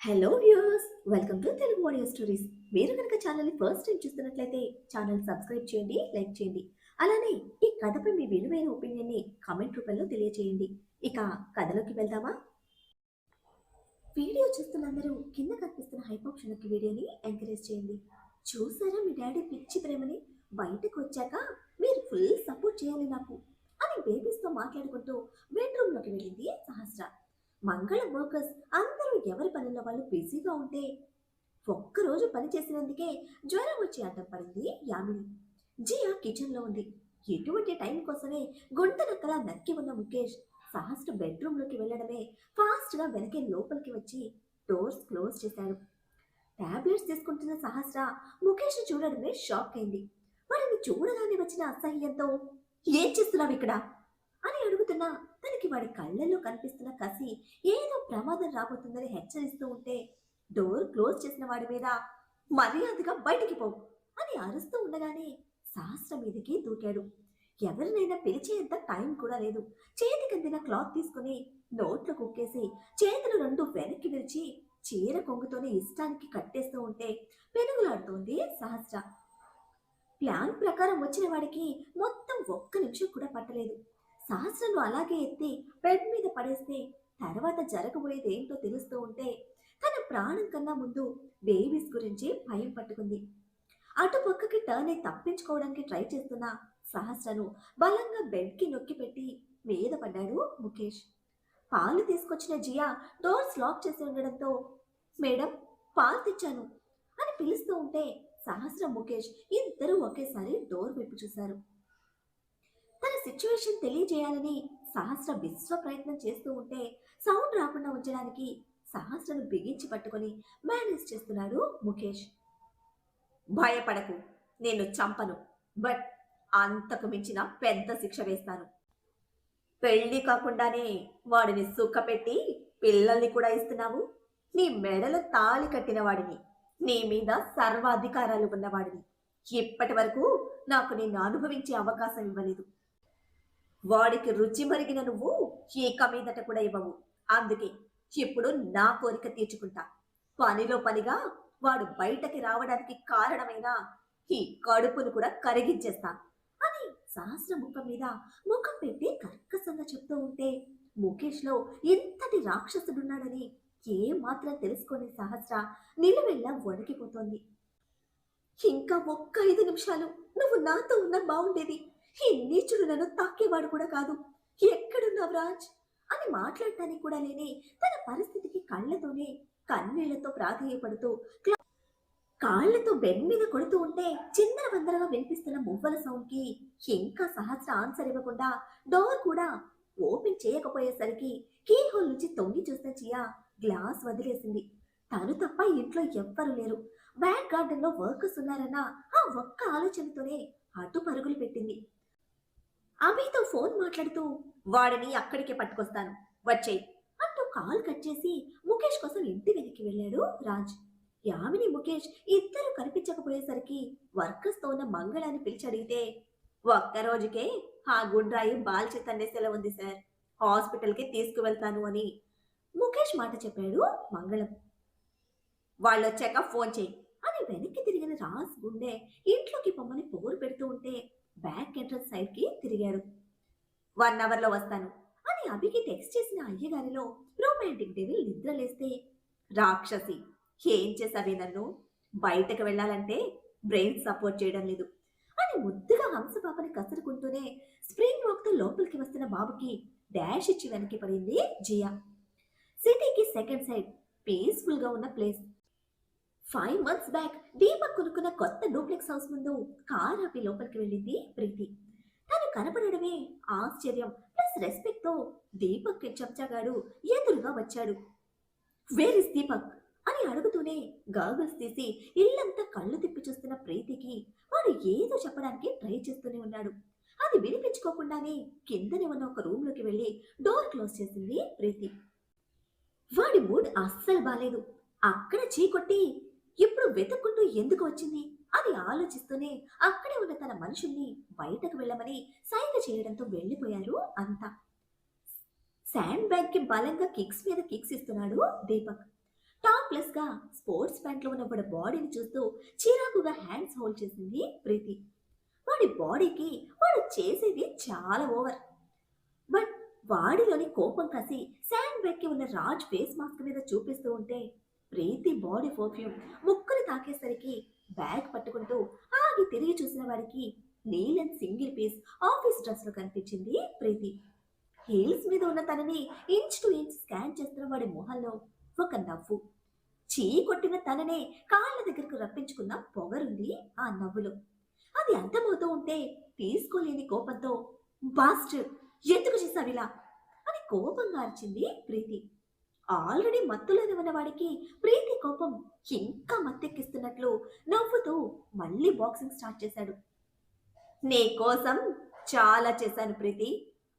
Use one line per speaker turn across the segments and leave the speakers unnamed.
Hello viewers, welcome to Telugu audio stories. మీరు కనుక ఛానల్ని ఫస్ట్ టైం చూస్తున్నట్లయితే ఛానల్ సబ్స్క్రైబ్ చేయండి, లైక్ చేయండి. అలానే ఈ కథపై మీ విలువైన ఒపీనియన్ని కామెంట్ రూపంలో తెలియజేయండి. ఇక కథలోకి వెళ్దామా? వీడియో చూస్తున్న అందరూ కింద కనిపిస్తున్న హైప్ ఆప్షన్ నొక్కి వీడియోని ఎంకరేజ్ చేయండి. చూసారా మీ డాడీ పిచ్చి ప్రేమని? బయటకు వచ్చాక మీరు ఫుల్ సపోర్ట్ చేయాలి నాకు అని బేబీస్తో మాట్లాడుకుంటూ బెడ్రూమ్లోకి వెళ్ళింది సహస్ర. మంగళం వర్కర్స్ అందరూ ఎవరి పనుల్లో వాళ్ళు బిజీగా ఉంటే ఒక్కరోజు పని చేసినందుకే జ్వరం వచ్చి అడ్డం పడింది యామిని. జియా కిచెన్లో ఉంది. ఎటువంటి టైం కోసమే గుంట నక్కలా నక్కి ఉన్న ముఖేష్ సహస్ర బెడ్రూమ్లోకి వెళ్ళడమే ఫాస్ట్గా వెనకే లోపలికి వచ్చి డోర్స్ క్లోజ్ చేశాడు. టాబ్లెట్స్ తీసుకుంటున్న సహస్ర ముఖేష్ చూడడమే షాక్ అయింది. వాడిని చూడగానే వచ్చిన అసహ్యంతో ఏం చేస్తున్నావు ఇక్కడ అని అడుగుతున్నా తనకి వాడి కళ్ళల్లో కనిపిస్తున్న కసి ఏదో ప్రమాదం రాబోతుందని హెచ్చరిస్తూ ఉంటే డోర్ క్లోజ్ చేసిన వాడి మీద మర్యాదగా బయటికి పో అని అరుస్తూ ఉండగానే సహస్ర మీదకి దూకాడు. ఎవరినైనా పిలిచేంత టైం కూడా లేదు. చేతికందిన క్లాత్ తీసుకుని నోట్లో కుక్కేసి చేతులు రెండు వెనక్కి విరిచి చీర కొంగుతోనే ఇష్టానికి కట్టేస్తూ ఉంటే పెనుగులాడుతోంది సహస్ర. ప్లాన్ ప్రకారం వచ్చిన వాడికి మొత్తం ఒక్క నిమిషం కూడా పట్టలేదు. సహస్రను అలాగే ఎత్తి బెడ్ మీద పడేస్తే తర్వాత జరగబోయేది ఏంటో తెలుస్తూ ఉంటే తన ప్రాణం కన్నా ముందు బేబీస్ గురించి భయం పట్టుకుంది. అటు పక్కకి టర్న్ అయి తప్పించుకోవడానికి ట్రై చేస్తున్న సహస్రను బలంగా బెడ్కి నొక్కి పెట్టి మీద పడ్డాడు ముఖేష్. పాలు తీసుకొచ్చిన జియా డోర్స్ లాక్ చేసి ఉండడంతో మేడం పాలు తెచ్చాను అని పిలుస్తూ ఉంటే సహస్ర ముఖేష్ ఇద్దరూ ఒకేసారి డోర్ వైపు చూశారు. తన సిచ్యువేషన్ తెలియజేయాలని సహస్ర విశ్వ ప్రయత్నం చేస్తూ ఉంటే సౌండ్ రాకుండా ఉంచడానికి సహస్రను బిగించి పట్టుకొని మేనేజ్ చేస్తున్నాడు ముఖేష్. భయపడకు, నేను చంపను, బట్ అంతకు మించిన పెద్ద శిక్ష వేస్తాను. పెళ్లి కాకుండానే వాడిని సుఖపెట్టి పిల్లల్ని కూడా ఇస్తున్నావు. నీ మెడలో తాళి కట్టిన వాడిని, నీ మీద సర్వాధికారాలు ఉన్నవాడిని. ఇప్పటి వరకు నాకు నిన్ను అనుభవించే అవకాశం ఇవ్వలేదు. వాడికి రుచి మరిగిన నువ్వు ఇక మీదట కూడా ఇవ్వవు. అందుకే ఇప్పుడు నా కోరిక తీర్చుకుంటా. పనిలో పనిగా వాడు బయటకి రావడానికి కారణమైన ఈ కడుపును కూడా కరిగించేస్తా అని సహస్ర ముఖం మీద ముఖం పెట్టి కర్కశంగా చెప్తూ ఉంటే ముఖేష్ లో ఇంతటి రాక్షసుడున్నాడని ఏ మాత్రం తెలుసుకొని సహస్ర నిలువెల్లా వణికిపోతోంది. ఇంకా ఒక్క 5 నిమిషాలు నువ్వు నాతో ఉన్నా బాగుండేది. ఈ నీచుడు నన్ను తాకేవాడు కూడా కాదు. ఎక్కడున్నావు రాజ్ అని మాట్లాడటానికి కూడా లేని తన పరిస్థితికి కళ్ళతోనే కన్నీళ్లతో ప్రాధేయపడుతూ కాళ్లతో బెడ్ మీద కొడుతూ ఉంటే చిందర వందరగా వినిపిస్తున్న మువ్వల సౌండ్ కి ఇంకా సహస్ర ఆన్సర్ ఇవ్వకుండా డోర్ కూడా ఓపెన్ చేయకపోయేసరికి కీ హోల్ నుంచి తొంగి చూసిన చియా గ్లాస్ వదిలేసింది. తను తప్ప ఇంట్లో ఎవ్వరు లేరు. బ్యాక్ గార్డెన్ లో వర్కర్స్ ఉన్నారన్న ఆ ఒక్క ఆలోచనతోనే అటు పరుగులు పెట్టింది. అభితో ఫోన్ మాట్లాడుతూ వాడిని అక్కడికే పట్టుకొస్తాను, వచ్చేయ్ అంటూ కాల్ కట్ చేసి ముఖేష్ కోసం ఇంటి వెనక్కి వెళ్ళాడు రాజ్. యామిని ముఖేష్ ఇద్దరు కనిపించకపోయేసరికి వర్కర్స్ తో ఉన్న మంగళాన్ని పిలిచి అడిగితే ఒక్క రోజుకే ఆ గుండ్రాయి బాల్చి తన్నేసేలా ఉంది సార్, హాస్పిటల్కి తీసుకువెళ్తాను అని ముఖేష్ మాట చెప్పాడు మంగళం. వాళ్ళు వచ్చాక ఫోన్ చేయి అని వెనక్కి తిరిగిన రాజ్ గుండె ఇంట్లోకి పొమ్మని పోరు పెడుతూ ఉంటే బ్యాక్ ఎంట్రన్స్ సైడ్ కి తిరిగాడు. 1 అవర్లో వస్తాను అని అభికి టెక్స్ట్ చేసిన అయ్యగారిలో రొమాంటిక్ డెవిల్ నిద్రలేస్తే రాక్షసి ఏం చేసావే నన్ను, బయటకు వెళ్ళాలంటే బ్రెయిన్ సపోర్ట్ చేయడం లేదు అని ముద్దుగా హంసపాపని కసురుకుంటూనే స్ప్రింగ్ వాక్ తో లోపలికి వస్తున్న బాబుకి డాష్ ఇచ్చి వెనక్కి పడింది జియా. సిటీకి సెకండ్ సైడ్ పీస్ఫుల్ గా ఉన్న ప్లేస్. 5 months బ్యాక్ దీపక్ కొనుక్కున్న కొత్త డూప్లెక్స్ హౌస్ ముందు కార్ ఆపి లోపలికి వెళ్ళింది ప్రీతి. తను కనపడడమే ఆశ్చర్యం ప్లస్ రెస్పెక్ట్ తో దీపక్ చెంచాగాడు ఎదురుగా వచ్చాడు. వేర్ ఇస్ దీపక్ అని అడుగుతూనే గాగుల్స్ తీసి ఇల్లంతా కళ్ళు తిప్పి చూస్తున్న ప్రీతికి వాడు ఏదో చెప్పడానికి ట్రై చేస్తూనే ఉన్నాడు. అది వినిపించుకోకుండానే కిందనే ఉన్న ఒక రూమ్ లోకి వెళ్ళి డోర్ క్లోజ్ చేసింది ప్రీతి. వాడి మూడ్ అస్సలు బాలేదు. అక్కడ చీకొట్టి ఇప్పుడు వెతుక్కుంటూ ఎందుకు వచ్చింది అని ఆలోచిస్తూనే అక్కడే ఉన్న తన మనుషుల్ని బయటకు వెళ్ళమని సైగ చేయడంతో వెళ్ళిపోయారు అంతా. శాండ్ బ్యాగ్ కి బలంగా కిక్స్ మీద కిక్స్ ఇస్తున్నాడు దీపక్. టాప్లెస్ గా స్పోర్ట్స్ ప్యాంట్ లో ఉన్న వాడి బాడీని చూస్తూ చిరాకుగా హ్యాండ్స్ హోల్డ్ చేసింది ప్రీతి. వాడి బాడీకి వాడు చేసేది చాలా ఓవర్. బట్ వాడిలోని కోపం కసి శాండ్ బ్యాగ్ కి ఉన్న రాజ్ ఫేస్ మాస్క్ మీద చూపిస్తూ ఉంటే ప్రీతి బాడీ పర్ఫ్యూమ్ ముక్కుని తాకేసరికి బ్యాగ్ పట్టుకుంటూ ఆగి తిరిగి చూసిన వాడికి నీలన్ సింగిల్ పీస్ ఆఫీస్ డ్రెస్ లో కనిపించింది ప్రీతి. హీల్స్ మీద ఉన్న తనని ఇంచ్ టు ఇంచ్ స్కాన్ చేస్తున్న వాడి మొహంలో ఒక నవ్వు. చీ కొట్టిన తననే కాళ్ళ దగ్గరకు రప్పించుకున్న పొగరుంది ఆ నవ్వులో. అది అర్థమవుతూ ఉంటే తీసుకోలేని కోపంతో బాస్టర్ ఎందుకు చేసావిలా అని కోపంగా అరిచింది ప్రీతి. ఆల్రెడీ మత్తులోనే ఉన్న వాడికి ప్రీతి కోపం ఇంకా మత్తెక్కిస్తున్నట్లు నవ్వుతూ మళ్ళీ బాక్సింగ్ స్టార్ట్ చేశాడు. నీ కోసం చాలా చేశాను ప్రీతి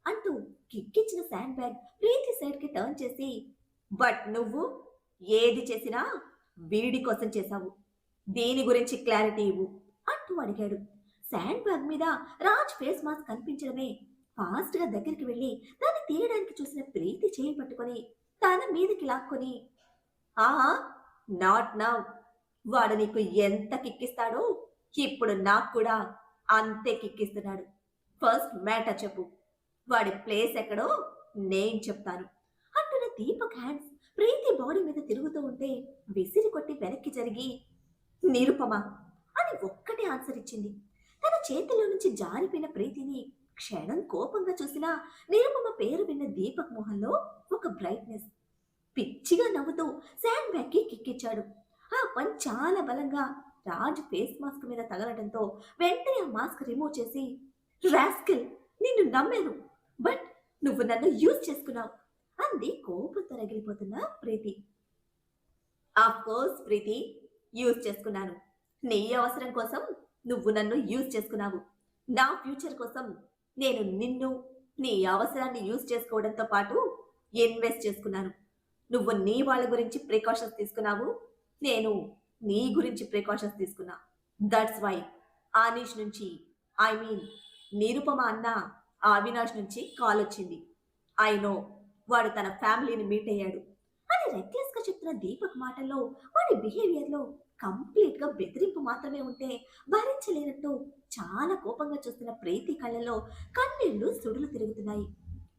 అంటూ కిక్కిచ్చిన శాండ్ బ్యాగ్ ప్రీతి సైడ్ కి టర్న్ చేసి, బట్ నువ్వు ఏది చేసినా వీడి కోసం చేశావు, దీని గురించి క్లారిటీ ఇవ్వు అంటూ అడిగాడు. శాండ్ బ్యాగ్ మీద రాజ్ ఫేస్ మాస్క్ కనిపించడమే ఫాస్ట్ గా దగ్గరికి వెళ్ళి దాన్ని తీయడానికి చూసిన ప్రీతి చేయి పట్టుకొని తన మీదకి లాక్కొని, ఆహా నాట్ నౌ, వాడు నీకు ఎంత కిక్కిస్తాడో ఇప్పుడు నాకు కూడా అంతే కిక్కిస్తున్నాడు. ఫస్ట్ మ్యాటర్ చెప్పు, వాడి ప్లేస్ ఎక్కడో నేను చెప్తాను అంటున్న దీపక్ హ్యాండ్స్ ప్రీతి బాడీ మీద తిరుగుతూ ఉంటే విసిరి కొట్టి వెనక్కి జరిగి, నిరుపమ అని ఒక్కటే ఆన్సర్ ఇచ్చింది. తన చేతిలో నుంచి జారిపోయిన ప్రీతిని క్షణం కోపంగా చూసిన నిరుపమ పేరు విన్న దీపక్ మొహంలో ఒక బ్రైట్నెస్. పిచ్చిగా నవ్వుతూ శాండ్ బ్యాగ్ కి కిక్కిచ్చాడు. ఆ పని చాలా బలంగా రాజ్ ఫేస్ మాస్క్ మీద తగలడంతో వెంటనే ఆ మాస్క్ రిమూవ్ చేసి, రాస్కిల్ నిన్ను నమ్మాను, బట్ నువ్వు నన్ను యూజ్ చేసుకున్నావు అంది కోపంతో రగిలిపోతున్న ప్రీతి. ఆఫ్ కోర్స్ ప్రీతి, యూజ్ చేసుకున్నాను. నీ అవసరం కోసం నువ్వు నన్ను యూజ్ చేసుకున్నావు. నా ఫ్యూచర్ కోసం నేను నిన్ను నీ అవసరాన్ని యూజ్ చేసుకోవడంతో పాటు ఇన్వెస్ట్ చేసుకున్నాను. నువ్వు నీ వాళ్ళ గురించి ప్రికాషన్స్ తీసుకున్నావు, నేను నీ గురించి ప్రికాషన్స్ తీసుకున్నా. దట్స్ వై ఆనీష్ నుంచి, ఐ మీన్ నిరుపమ అన్న అవినాష్ నుంచి కాల్ వచ్చింది. ఐ నో వాడు తన ఫ్యామిలీని మీట్ అయ్యాడు అని రెక్లెస్ గా చెప్తున్న దీపక్ మాటల్లో వాడి బిహేవియర్ లో కంప్లీట్ గా బెదిరింపు మాత్రమే ఉంటే భరించలేనట్టు చాలా కోపంగా చూస్తున్న ప్రీతి కళ్ళలో కన్నీళ్లు సుడులు తిరుగుతున్నాయి.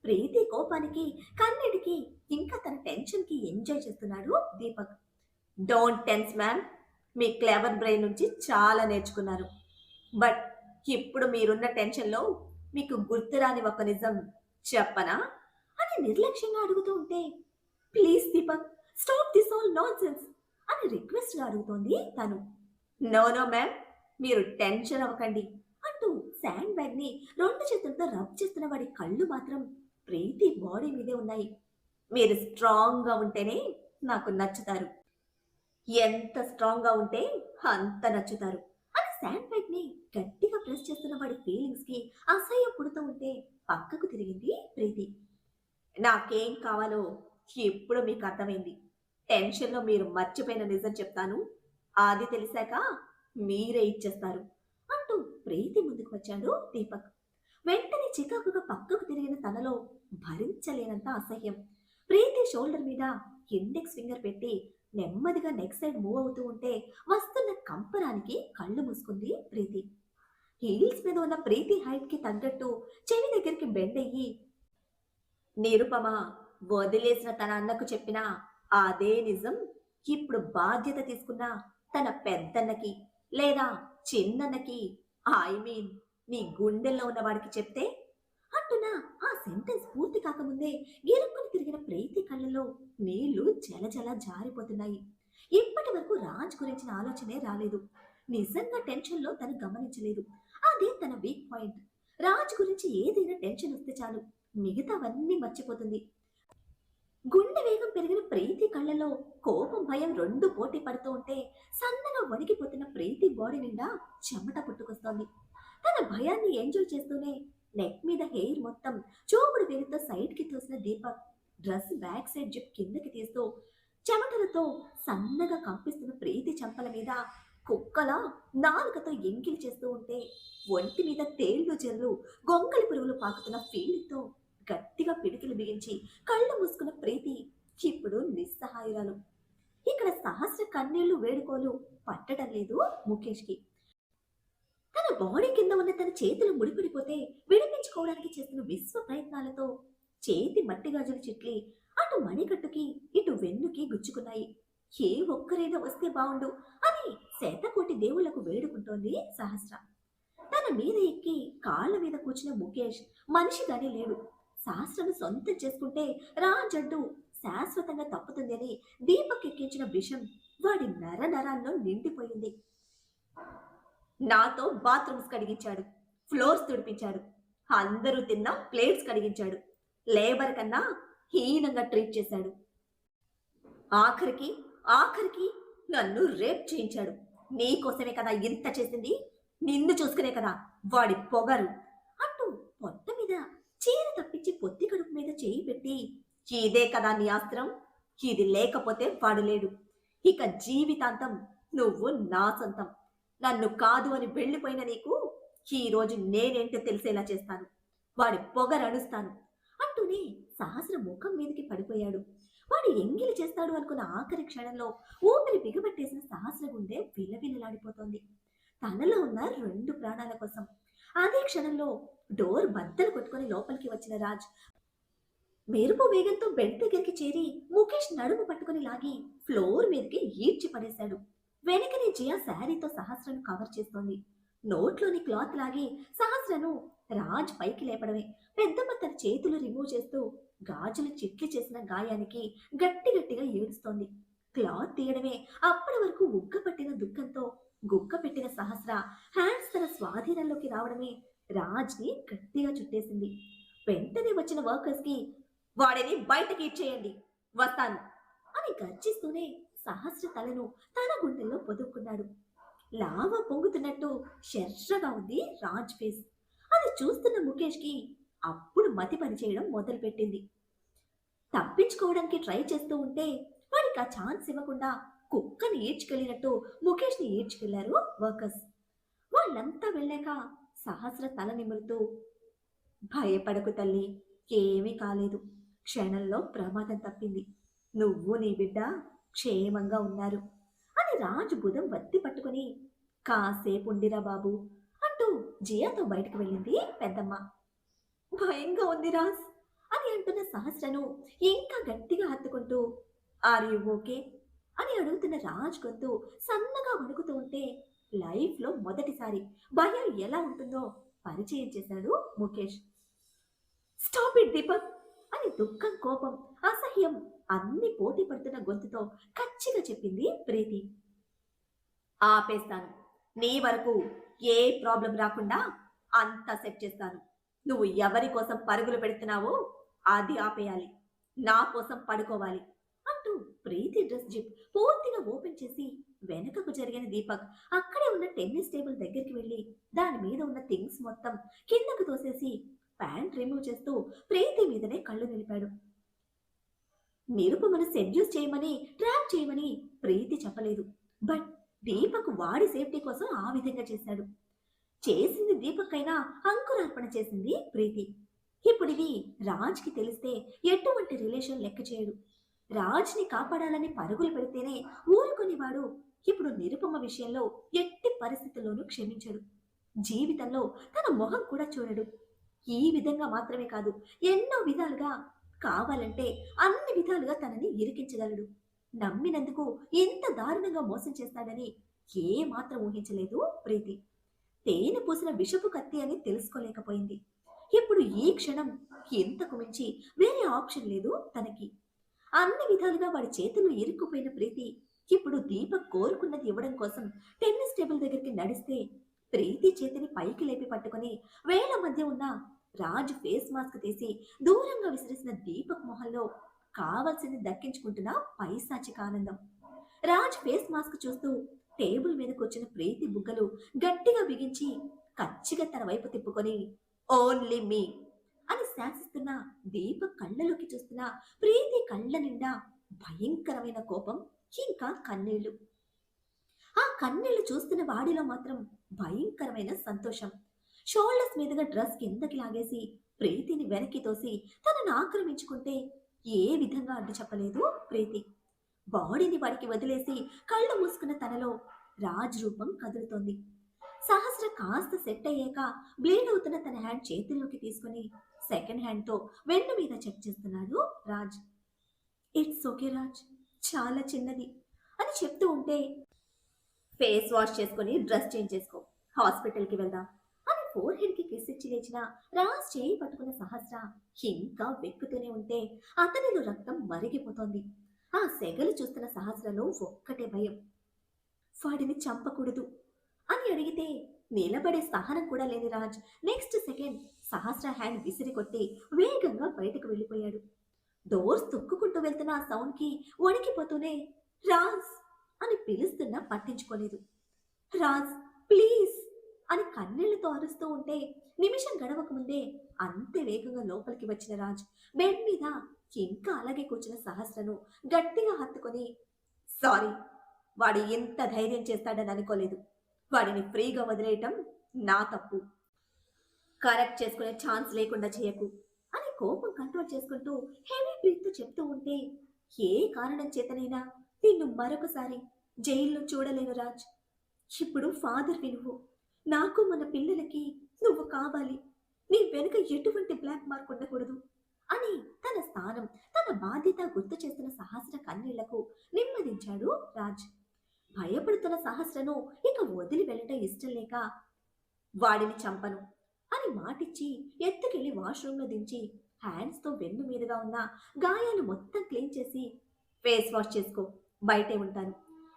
ప్రీతి కోపానికి కన్నీటికి ఇంకా తన టెన్షన్ కి ఎంజాయ్ చేస్తున్నాడు దీపక్. డోంట్ టెన్స్ మ్యామ్, మీ క్లెవర్ బ్రెయిన్ నుంచి చాలా నేర్చుకున్నాను. బట్ ఇప్పుడు మీరున్న టెన్షన్లో మీకు గుర్తురాని ఒక నిజం చెప్పనా అని నిర్లక్ష్యంగా అడుగుతూ ఉంటే, please Deepak stop this all non sense అని రిక్వెస్ట్ గా అడుగుతోంది తను. నో నో మ్యామ్, మీరు టెన్షన్ అవ్వకండి అంటూ శాండ్ బ్యాగ్ ని రెండు చేతులతో రబ్ చేస్తున్న వాడి కళ్ళు మాత్రం ప్రీతి బాడీ మీదే ఉన్నాయి. మీరు స్ట్రాంగ్ గా ఉంటేనే నాకు నచ్చుతారు, ఎంత స్ట్రాంగ్ గా ఉంటే అంత నచ్చుతారు అని శాండ్ బ్యాగ్ ని గట్టిగా ప్రెస్ చేస్తున్న వాడి ఫీలింగ్స్ కి అసహ్యం పుడుతూ ఉంటే పక్కకు తిరిగింది ప్రీతి. నాకేం కావాలో ఇప్పుడు మీకు అర్థమైంది. టెన్షన్లో మీరు మర్చిపోయిన నిజం చెప్తాను, అది తెలిసాక మీరే ఇచ్చేస్తారు అంటూ ప్రీతి ముందుకు వచ్చాడు దీపక్. వెంటనే చికాకుగా పక్కకు తిరిగిన తనలో భరించలేనంత అసహ్యం. ప్రీతి షోల్డర్ మీద ఇండెక్స్ ఫింగర్ పెట్టి నెమ్మదిగా నెక్ సైడ్ మూవ్ అవుతూ ఉంటే వస్తున్న కంపరానికి కళ్ళు మూసుకుంది ప్రీతి. హీల్స్ మీద ఉన్న ప్రీతి హైట్ కి తగ్గట్టు చెవి దగ్గరికి బెండ్ అయ్యి, నిరుపమ వదిలేసిన తన అన్నకు చెప్పిన అదే నిజం ఇప్పుడు బాధ్యత తీసుకున్న తన పెద్దన్నకి లేదా చిన్నన్నకి, ఐ మీన్ నీ గుండెల్లో ఉన్న వాడికి చెప్తే అంటున్నా ఆ సెంటెన్స్ పూర్తి కాకముందే గిరుక్కుని తిరిగిన ప్రీతి కళ్ళలో నీళ్లు జలజల జారిపోతున్నాయి. ఇప్పటి వరకు రాజ్ గురించిన ఆలోచనే రాలేదు. నిజంగా టెన్షన్లో తను గమనించలేదు. అదే తన వీక్ పాయింట్. రాజ్ గురించి ఏదైనా టెన్షన్ వస్తే చాలు మిగతావన్నీ మర్చిపోతుంది. గుండె వేగం పెరిగిన ప్రీతి కళ్ళలో కోపం భయం రెండు పోటీ పడుతూ ఉంటే సన్నగా వణికిపోతున్న ప్రీతి బాడీ నిండా చెమట పుట్టుకొస్తోంది. తన భయాన్ని ఎంజాయ్ చేస్తూనే నెక్ మీద హెయిర్ మొత్తం చూపుడు వేలితో సైడ్ కి తోసిన Deepak dress back side zip కిందకి తీస్తూ చెమటలతో సన్నగా కంపిస్తున్న ప్రీతి చెంపల మీద కుక్కలా నాలుకతో ఎంకిలి చేస్తూ ఉంటే ఒంటి మీద తేళ్లు చెర్లు గొంగళి పురుగులు పాకుతున్న ఫీలింగ్తో గట్టిగా పిడికిలు బిగించి కళ్ళు మూసుకున్న ప్రీతి ఇప్పుడు నిస్సహాయురాలు. ఇక్కడ సహస్ర కన్నీళ్లు వేడుకోలు పట్టడం లేదు ముఖేష్కి. తన బాడీ కింద ఉన్న తన చేతులు ముడిపడిపోతే విడిపించుకోవడానికి చేస్తున్న విశ్వ ప్రయత్నాలతో చేతి మట్టి గాజులు చిట్లి అటు మణికట్టుకి ఇటు వెన్నుకి గుచ్చుకున్నాయి. ఏ ఒక్కరైనా వస్తే బావుండు అని శతకోటి దేవుళ్లకు వేడుకుంటోంది సహస్ర. తన మీద ఎక్కి కాళ్ళ మీద కూర్చున్న ముఖేష్ మనిషిగానే లేడు. సహస్రను సొంతం చేసుకుంటే రాజడ్డు శాశ్వతంగా తప్పుతుంది అని దీపక్ ఎక్కించిన విషం వాడి నర నరాల్లో నిండిపోయింది. నాతో బాత్రూమ్స్ కడిగించాడు, ఫ్లోర్స్ తుడిపించాడు, అందరూ తిన్న ప్లేట్స్ కడిగించాడు, లేబర్ కన్నా హీనంగా ట్రీట్ చేశాడు. ఆఖరికి ఆఖరికి నన్ను రేప్ చేయించాడు. నీకోసమే కదా ఇంత చేసింది, నిన్ను చూసుకునే కదా వాడి పొగరు అంటూ పొట్ట మీద చీర తప్పించి పొత్తి కడుపు మీద చేయి పెట్టి, ఇదే కదా నీ ఆస్త్రం, ఇది లేకపోతే వాడు లేడు, ఇక జీవితాంతం నువ్వు నా సొంతం, నన్ను కాదు అని వెళ్ళిపోయిన నీకు ఈ రోజు నేనేంటో తెలిసేలా చేస్తాను, వాడి పొగరడుస్తాను అంటూనే సహస్ర ముఖం మీదకి పడిపోయాడు. వాడు ఎంగిలి చేస్తాడు అనుకున్న ఆఖరి క్షణంలో ఊపిరి బిగబట్టేసిన సహస్ర గుండె విలవిలలాడిపోతోంది తనలో ఉన్న 2 ప్రాణాల కోసం. అదే క్షణంలో డోర్ బద్దలు కొట్టుకుని లోపలికి వచ్చిన రాజ్ మెరుపు వేగంతో బెడ్ దగ్గరికి చేరి ముఖేష్ నడుము పట్టుకుని లాగి ఫ్లోర్ మీదకి ఈడ్చి పడేశాడు. వెనకనే జియా శారీతో సహస్రను కవర్ చేస్తోంది. నోట్లోని క్లాత్ లాగి సహస్రను రాజ్ పైకి లేపడమే. పెద్దమ్మ తన చేతులు రిమూవ్ చేస్తూ గాజులు చిట్లి చేసిన గాయానికి గట్టి గట్టిగా ఏడుస్తోంది. క్లాత్ తీయడమే అప్పటి వరకు ఉగ్గపట్టిన దుఃఖంతో గుక్క పెట్టిన సహస్ర హ్యాండ్స్ తన స్వాధీనంలోకి రావడమే రాజ్ని గట్టిగా చుట్టేసింది. వెంటనే వచ్చిన వర్కర్స్ కి వాడిని బయటకి ఇచ్చేయండి, వస్తాను అని గర్జిస్తూనే సహస్ర తలను తన గుండెల్లో పొదుపుకున్నాడు. లావా పొంగుతున్నట్టు శర్రగా ఉంది రాజ్ ఫేస్. అది చూస్తున్న ముఖేష్ కి అప్పుడు మతి పనిచేయడం మొదలుపెట్టింది. తప్పించుకోవడానికి ట్రై చేస్తూ ఉంటే వాడికి ఆ ఛాన్స్ ఇవ్వకుండా కుక్కని ఈడ్చుకెళ్ళినట్టు ముఖేష్ ని ఈడ్చుకెళ్లారు వర్కర్స్. వాళ్ళంతా వెళ్ళాక సహస్ర తల నిమురుతూ, భయపడకు తల్లి, ఏమీ కాలేదు, క్షణంలో ప్రమాదం తప్పింది, నువ్వు నీ బిడ్డ క్షేమంగా ఉన్నారు అని రాజు బుధం వత్తి పట్టుకుని, కాసేపు ఉండిరా బాబు అంటూ జియాతో బయటకు వెళ్ళింది పెద్దమ్మ. భయంగా ఉంది రాజ్ అని అంటున్న సహస్రను ఇంకా గట్టిగా హత్తుకుంటూ, ఆర్ యు ఓకే అని అడుగుతున్న రాజ్ గొంతు సన్నగా వణుకుతూ ఉంటే లైఫ్లో మొదటిసారి భయం ఎలా ఉంటుందో పరిచయం చేశాడు ముఖేష్. స్టాప్ ఇట్ దీపక్ అని దుఃఖం, కోపం, అసహ్యం అన్ని పోటీ పడుతున్న గొంతుతో కచ్చిగా చెప్పింది ప్రీతి. ఆపేస్తాను, నీ వరకు ఏ ప్రాబ్లం రాకుండా అంతా సెట్ చేస్తాను. నువ్వు ఎవరి కోసం పరుగులు పెడుతున్నావో అది ఆపేయాలి, నా కోసం పడుకోవాలి అంటూ ప్రీతి డ్రెస్ జిప్ పూర్తిగా ఓపెన్ చేసి వెనుకకు జరిగిన దీపక్ అక్కడే ఉన్న టెన్నిస్ టేబుల్ దగ్గరికి వెళ్ళి దాని మీద ఉన్న థింగ్స్ మొత్తం కిందకు తోసేసి ప్యాంట్ రిమూవ్ చేస్తూ ప్రీతి మీదనే కళ్ళు నిలిపాడు. నిరుపమను సెడ్యూస్ చేయమని, ట్రాప్ చేయమని ప్రీతి చెప్పలేదు. బట్ దీపక్ వాడి సేఫ్టీ కోసం ఆ విధంగా చేశాడు. చేసింది దీపక్ అయినా అంకురార్పణ చేసింది ప్రీతి. ఇప్పుడు ఇది రాజ్కి తెలిస్తే ఎటువంటి రిలేషన్ లెక్క చేయడు. రాజ్ని కాపాడాలని పరుగులు పెడితేనే ఊరుకునేవాడు ఇప్పుడు నిరుపమ విషయంలో ఎట్టి పరిస్థితుల్లోనూ క్షమించడు. జీవితంలో తన మొహం కూడా చూడడు. ఈ విధంగా మాత్రమే కాదు, ఎన్నో విధాలుగా కావాలంటే అన్ని విధాలుగా తనని ఇరికించగలడు. నమ్మినందుకు ఇంత దారుణంగా మోసం చేస్తాడని ఏ మాత్రం ఊహించలేదు ప్రీతి. తేనె పూసిన విషపు కత్తి అని తెలుసుకోలేకపోయింది. ఇప్పుడు ఈ క్షణం ఇంతకు మించి వేరే ఆప్షన్ లేదు తనకి. అన్ని విధాలుగా వాడి చేతుల్లో ఇరుక్కుపోయిన ప్రీతి ఇప్పుడు దీపక్ కోరుకున్నది ఇవ్వడం కోసం టెన్నిస్ టేబుల్ దగ్గరికి నడిస్తే ప్రీతి చేతిని పైకి లేపి పట్టుకుని వేల మధ్య ఉన్న రాజు ఫేస్ మాస్క్ తీసి దూరంగా విసిరేసిన దీపక్ మొహంలో కావాల్సింది దక్కించుకుంటున్న పైశాచిక ఆనందం. రాజ్ ఫేస్ మాస్క్ చూస్తూ టేబుల్ మీద కూర్చున్న ప్రీతి బుగ్గలు గట్టిగా బిగించి కచ్చిగా తన వైపు తిప్పుకొని, ఓన్లీ మీ అని శాసిస్తున్న దీపక్ కళ్ళలోకి చూస్తున్న ప్రీతి కళ్ళ నిండా భయంకరమైన కోపం, ఇంకా కన్నీళ్లు. ఆ కన్నీళ్లు చూస్తున్న వాడిలో మాత్రం భయంకరమైన సంతోషం. షోల్డర్స్ మీదుగా డ్రెస్ కిందకి లాగేసి ప్రీతిని వెనక్కి తోసి తనను ఆక్రమించుకుంటే ఏ విధంగా అడ్డు చెప్పలేదు ప్రీతి. బాడీని వాడికి వదిలేసి కళ్ళు మూసుకున్న తనలో రాజ్ రూపం కదులుతోంది. సహస్ర కాస్త సెట్ అయ్యాక బ్లేడ్ అవుతున్న తన హ్యాండ్ చేతుల్లోకి తీసుకుని సెకండ్ హ్యాండ్తో వెన్ను మీద చెక్ చేస్తున్నాడు రాజ్. ఇట్స్ ఓకే రాజ్, చాలా చిన్నది అని చెప్తూ ఉంటే, ఫేస్ వాష్ చేసుకుని డ్రెస్ చేంజ్ చేసుకో, హాస్పిటల్కి వెళ్దాం అని ఫోర్ హెడ్ కి కిస్ ఇచ్చి లేచిన రాజ్ చేయి పట్టుకున్న సహస్ర ఇంకా వెక్కుతూనే ఉంటే అతనిలో రక్తం మరిగిపోతోంది. ఆ సెగలు చూస్తున్న సహస్రలో ఒక్కటే భయం, వాడిని చంపకూడదు అని అడిగితే నిలబడే సహనం కూడా లేని రాజ్ నెక్స్ట్ సెకండ్ సహస్ర హ్యాండ్ విసిరి కొట్టి వేగంగా బయటకు వెళ్ళిపోయాడు. డోర్స్ తొక్కుకుంటూ వెళ్తున్న ఆ సౌండ్కి వణికిపోతూనే రాజ్ అని పిలుస్తున్నా పట్టించుకోలేదు. రాజ్ ప్లీజ్ అని కన్నీళ్లతో అరుస్తూ ఉంటే నిమిషం గడవక ముందే అంతే వేగంగా లోపలికి వచ్చిన రాజ్ బెడ్ మీద ఇంకా అలాగే కూర్చున్న సహస్రను గట్టిగా హత్తుకొని, సారీ, వాడు ఎంత ధైర్యం చేస్తాడని అనుకోలేదు, వాడిని ఫ్రీగా వదిలేయటం నా తప్పు, కరెక్ట్ చేసుకునే ఛాన్స్ లేకుండా చేయకు అని కోపం కంట్రోల్ చేసుకుంటూ హెవీ బ్రీత్తో చెప్తూ ఉంటే, ఏ కారణం చేతనైనా నిన్ను మరొకసారి జైల్లో చూడలేను రాజ్. ఇప్పుడు ఫాదర్ నువ్వు, నాకు మన పిల్లలకి నువ్వు కావాలి, నీ వెనుక ఎటువంటి బ్లాక్ మార్క్ ఉండకూడదు అని తన స్థానం తన బాధ్యత గుర్తు చేస్తున్న సహస్ర కన్నీళ్లకు నెమ్మదించాడు రాజ్. భయపడుతున్న సహస్రను ఇక వదిలి వెళ్ళటం ఇష్టం లేక, వాడిని చంపను అని మాటిచ్చి ఎత్తుకెళ్లి వాష్రూంలో దించి హ్యాండ్స్తో వెన్ను మీదుగా ఉన్న గాయాలు మొత్తం క్లీన్ చేసి, ఫేస్ వాష్ చేసుకో, బయటే ఉంటాను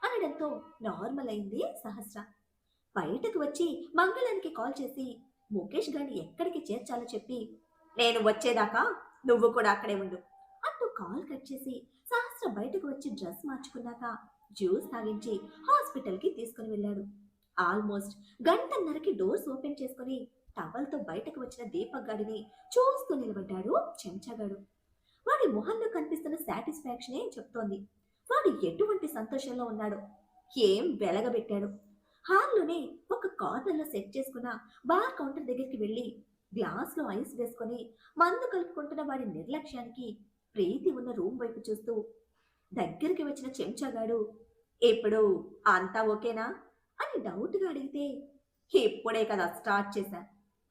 అనడంతో నార్మల్ అయింది సహస్ర. బయటకు వచ్చి మంగళానికి కాల్ చేసి ముఖేష్ గారిని ఎక్కడికి చేర్చాలో చెప్పి, నేను వచ్చేదాకా నువ్వు కూడా అక్కడే ఉండు అంటూ కాల్ కట్ చేసి సహస్ర బయటకు వచ్చి డ్రెస్ మార్చుకున్నాక జ్యూస్ తాగించి హాస్పిటల్కి తీసుకుని వెళ్ళాడు. ఆల్మోస్ట్ గంటన్నరకి డోర్స్ ఓపెన్ చేసుకుని టవల్తో బయటకు వచ్చిన దీపక్ గాడిని చూస్తూ నిలబడ్డాడు చెంచగాడు. వాడి మొహంలో కనిపిస్తున్న సాటిస్ఫాక్షనే చెప్తోంది వాడు ఎటువంటి సంతోషంలో ఉన్నాడో. ఏం వెలగబెట్టాడు. హాల్లోనే ఒక కార్నర్లో సెట్ చేసుకున్న బార్ కౌంటర్ దగ్గరికి వెళ్ళి గ్లాస్లో ఐస్ వేసుకొని మందు కలుపుకుంటున్న వాడి నిర్లక్ష్యానికి ప్రీతి ఉన్న రూమ్ వైపు చూస్తూ దగ్గరికి వచ్చిన చెంచాగాడు, ఇప్పుడు అంతా ఓకేనా అని డౌట్గా అడిగితే, ఇప్పుడే కదా స్టార్ట్ చేశా,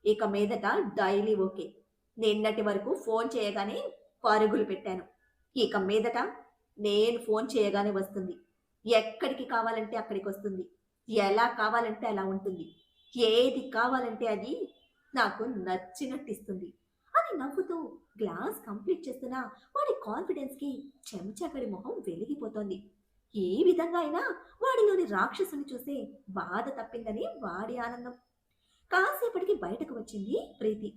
ఇక మీదట డైలీ ఓకే, నిన్నటి వరకు ఫోన్ చేయగానే పరుగులు పెట్టాను, ఇక మీదట నేను ఫోన్ చేయగానే వస్తుంది, ఎక్కడికి కావాలంటే అక్కడికి వస్తుంది, ఎలా కావాలంటే అలా ఉంటుంది, ఏది కావాలంటే అది నాకు నచ్చినట్టు ఇస్తుంది అని నవ్వుతూ గ్లాస్ కంప్లీట్ చేస్తున్న వాడి కాన్ఫిడెన్స్ కి చెంచకడి మొహం వెలిగిపోతోంది. ఏ విధంగా అయినా వాడిలోని రాక్షసుని చూసే బాధ తప్పిందని వాడి ఆనందం. కాసేపటికి బయటకు వచ్చింది ప్రీతి.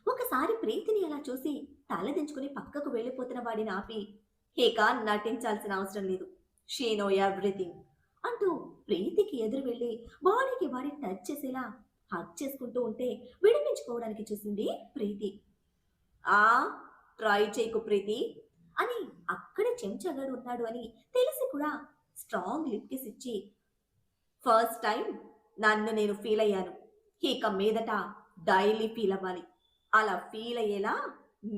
ఒకసారి ప్రీతిని అలా చూసి తలదించుకుని పక్కకు వెళ్ళిపోతున్న వాడిని ఆపి, ఇక నటించాల్సిన అవసరం లేదు, షీ నో ఎవ్రీథింగ్ అంటూ ప్రీతికి ఎదురు వెళ్ళి బాడీకి బాడీ టచ్ చేసేలా హక్ చేసుకుంటూ ఉంటే విడిపించుకోవడానికి చూసింది ప్రీతి. ఆ ట్రై చేయకు ప్రీతి అని అక్కడే చెంచగాడు ఉన్నాడు అని తెలిసి కూడా స్ట్రాంగ్ లిప్ కిస్ ఇచ్చి, ఫస్ట్ టైం నన్ను నేను ఫీల్ అయ్యాను, ఇక మీదట డైలీ ఫీల్ అవ్వాలి, అలా ఫీల్ అయ్యేలా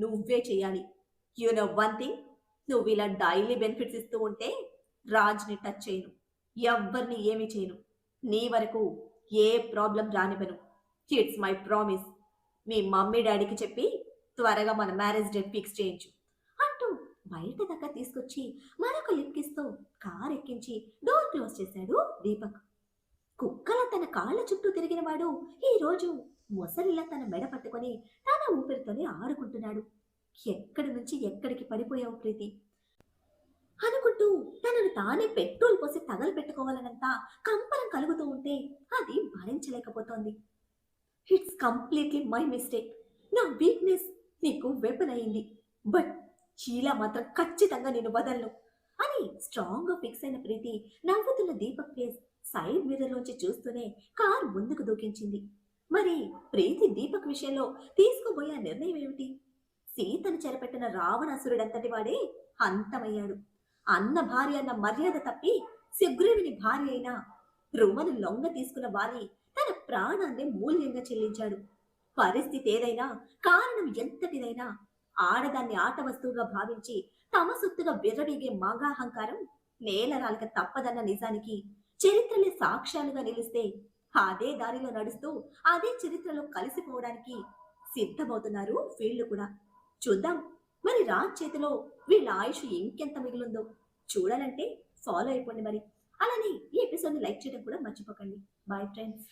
నువ్వే చేయాలి, యు నో వన్ థింగ్, నువ్వు ఇలా డైలీ బెనిఫిట్స్ ఇస్తూ ఉంటే రాజ్ని టచ్ చేయను, ఎవ్వరిని ఏమీ చేయను, నీ వరకు ఏ ప్రాబ్లం రానివ్వను, ఇట్స్ మై ప్రామిస్, మీ మమ్మీ డాడీకి చెప్పి త్వరగా మన మ్యారేజ్ డేట్ ఫిక్స్ చేయించు అంటూ బయట దాకా తీసుకొచ్చి మరొక లిప్ కిస్తో కార్ ఎక్కించి డోర్ క్లోజ్ చేశాడు దీపక్. కుక్కల తన కాళ్ళ చుట్టూ తిరిగిన వాడు ఈ రోజు మొసలిలా తన మెడ పట్టుకొని తన ఊపిరితోనే ఆడుకుంటున్నాడు. ఎక్కడి నుంచి ఎక్కడికి పడిపోయావు ప్రీతి అనుకుంటూ తనను తానే పెట్రోల్ పోసి తగలపెట్టుకోవాలనంత కంపనం కలుగుతూ ఉంటే అది భరించలేకపోతోంది. ఇట్స్ కంప్లీట్లీ మై మిస్టేక్, నా వీక్నెస్ నీకు వెపన్ అయింది, బట్ షీలా మాత్రం ఖచ్చితంగా నేను వదలను అని స్ట్రాంగ్ గా ఫిక్స్ అయిన ప్రీతి నవ్వుతున్న దీపక్ ఫేస్ సైడ్ మిర్రర్లోంచి చూస్తూనే కార్ ముందుకు దూకించింది. మరి ప్రీతి దీపక్ విషయంలో తీసుకోబోయే నిర్ణయం ఏమిటి? సీతను చెరపెట్టిన రావణాసురుడంతటి వాడే అంతమయ్యాడు. అన్న భార్య అన్న మర్యాద తప్పి సుగ్రీవుని భార్య అయిన రుమను లొంగ తీసుకున్న వాలి తన ప్రాణాన్ని మూల్యంగా చెల్లించాడు. పరిస్థితి ఏదైనా, కారణం ఎంతటిదైనా ఆడదాన్ని ఆట వస్తువుగా భావించి తమ సొత్తుగా విర్రవీగే మాగాహంకారం నేలరాలక తప్పదన్న నిజానికి చరిత్రలే సాక్ష్యాలుగా నిలిస్తే అదే దారిలో నడుస్తూ అదే చరిత్రలో కలిసిపోవడానికి సిద్ధమవుతున్నారు వీళ్ళు కూడా. చూద్దాం మరి రాజ్ చేతిలో వీళ్ళ ఆయుష్ ఇంకెంత మిగిలిందో. చూడాలంటే ఫాలో అయిపోండి మరి. అలానే ఈ ఎపిసోడ్ని లైక్ చేయడం కూడా మర్చిపోకండి. Bye friends.